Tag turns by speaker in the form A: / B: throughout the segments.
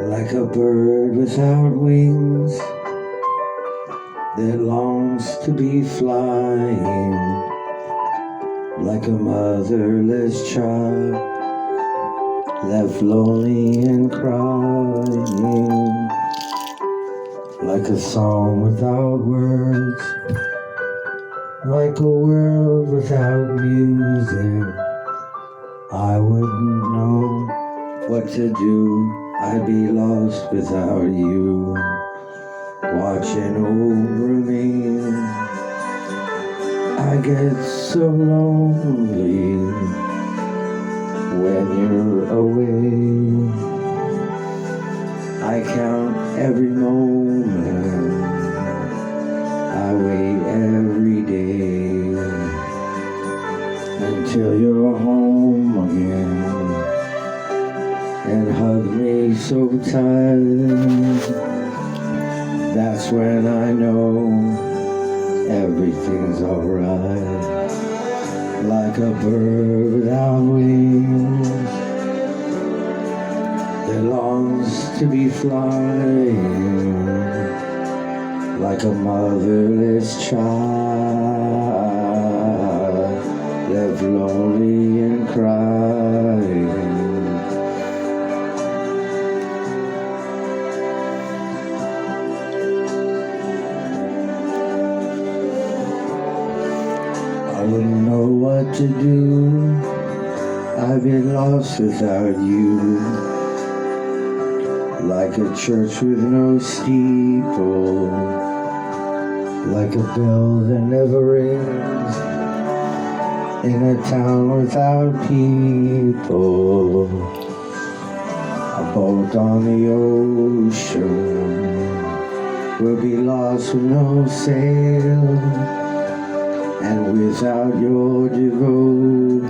A: like a bird without wings that longs to be flying, like a motherless child left lonely and crying, like a song without words, like a world without music. I wouldn't know what to do. I'd be lost without you, watching over me. I get so lonely when you're away. I count every moment, I wait every day until you're home again and hug me so tight. That's when I know everything's alright. Like a bird without wings that longs to be flying, like a motherless child left lonely and crying. I wouldn't know what to do. I'd be lost without you, like a church with no steeple, like a bell that never rings in a town without people. A boat on the ocean will be lost with no sail, and without your devotion,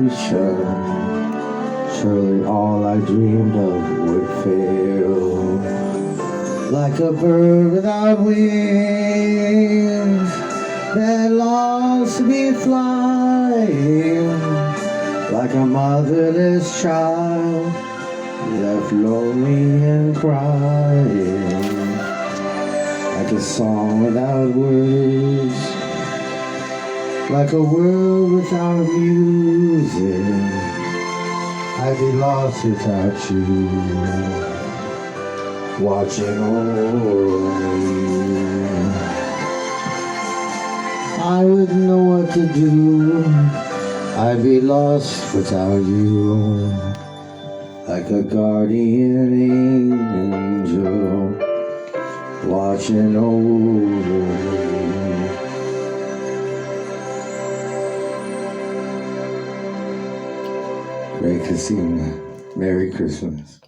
A: surely all I dreamed of would fail. Like a bird without wings that longs to be flying, like a motherless child left lonely and crying, like a song without words, like a world without music. I'd be lost without you, watching over me. I wouldn't know what to do. I'd be lost without you, like a guardian angel watching over me. Cucina. Merry Christmas.